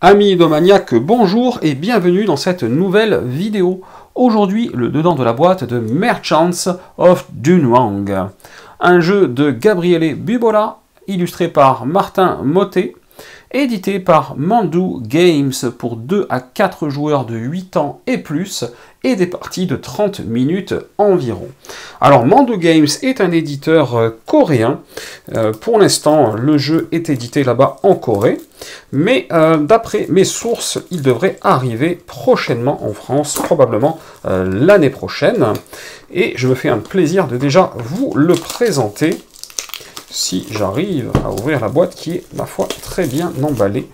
Amis ludomaniaques, bonjour et bienvenue dans cette nouvelle vidéo. Aujourd'hui, le dedans de la boîte de Merchants of Dunhuang. Un jeu de Gabriele Bubola, illustré par Martin Mottet, édité par Mandu Games pour 2 à 4 joueurs de 8 ans et plus, et des parties de 30 minutes environ. Alors Mandu Games est un éditeur coréen. Pour l'instant, le jeu est édité là-bas en Corée, mais d'après mes sources, il devrait arriver prochainement en France, probablement l'année prochaine. Et je me fais un plaisir de déjà vous le présenter, si j'arrive à ouvrir la boîte qui est, ma foi, très bien emballée.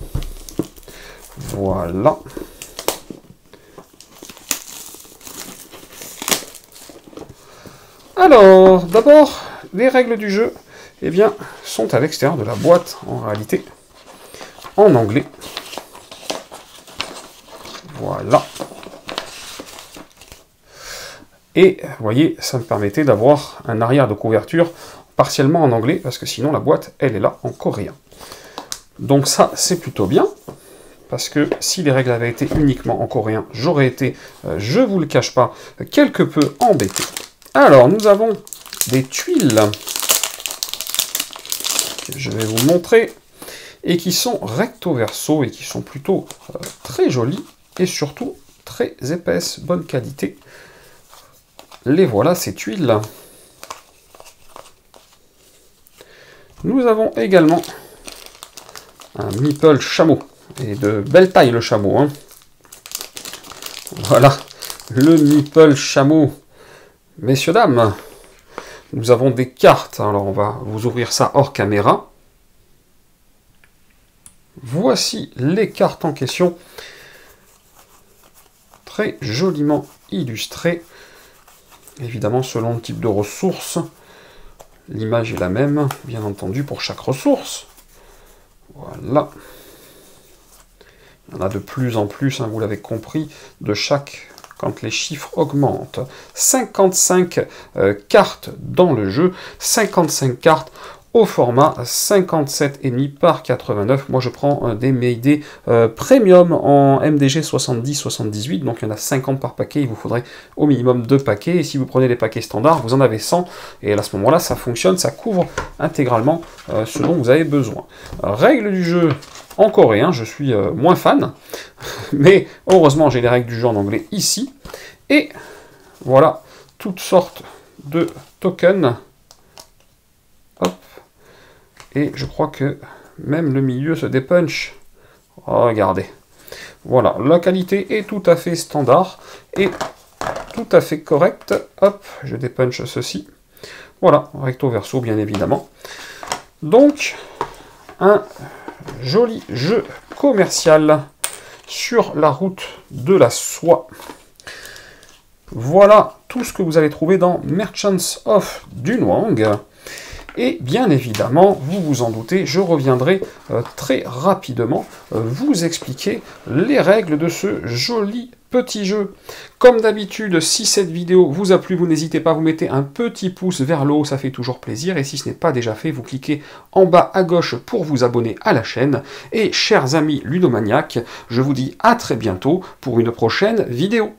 Voilà. Alors, d'abord, les règles du jeu, eh bien, sont à l'extérieur de la boîte, en réalité, en anglais. Voilà. Et, vous voyez, ça me permettait d'avoir un arrière de couverture partiellement en anglais, parce que sinon la boîte, elle est là en coréen. Donc ça, c'est plutôt bien, parce que si les règles avaient été uniquement en coréen, j'aurais été, je vous le cache pas, quelque peu embêté. Alors, nous avons des tuiles, que je vais vous montrer, et qui sont recto verso, et qui sont plutôt très jolies, et surtout très épaisses, bonne qualité. Les voilà, ces tuiles. Nous avons également un meeple chameau, et de belle taille le chameau, hein. Voilà, le meeple chameau. Messieurs, dames, nous avons des cartes. Alors, on va vous ouvrir ça hors caméra. Voici les cartes en question. Très joliment illustrées. Évidemment, selon le type de ressource. L'image est la même, bien entendu, pour chaque ressource. Voilà. Il y en a de plus en plus, hein, vous l'avez compris, de chaque... quand les chiffres augmentent. 55 cartes dans le jeu, 55 cartes au format 57,5 par 89. Moi je prends des Mayday Premium en MDG 70-78, donc il y en a 50 par paquet, il vous faudrait au minimum 2 paquets, et si vous prenez les paquets standards, vous en avez 100, et à ce moment-là ça fonctionne, ça couvre intégralement ce dont vous avez besoin. Règles du jeu en coréen, je suis moins fan, mais heureusement j'ai les règles du jeu en anglais ici, et voilà, toutes sortes de tokens. Hop. Et je crois que même le milieu se dépunch. Regardez. Voilà, la qualité est tout à fait standard et tout à fait correcte. Hop, je dépunch ceci. Voilà, recto verso bien évidemment. Donc, un joli jeu commercial sur la route de la soie. Voilà tout ce que vous allez trouver dans Merchants of Dunhuang. Et bien évidemment, vous vous en doutez, je reviendrai très rapidement vous expliquer les règles de ce joli petit jeu. Comme d'habitude, si cette vidéo vous a plu, vous n'hésitez pas, vous mettez un petit pouce vers le haut, ça fait toujours plaisir. Et si ce n'est pas déjà fait, vous cliquez en bas à gauche pour vous abonner à la chaîne. Et chers amis ludomaniaques, je vous dis à très bientôt pour une prochaine vidéo.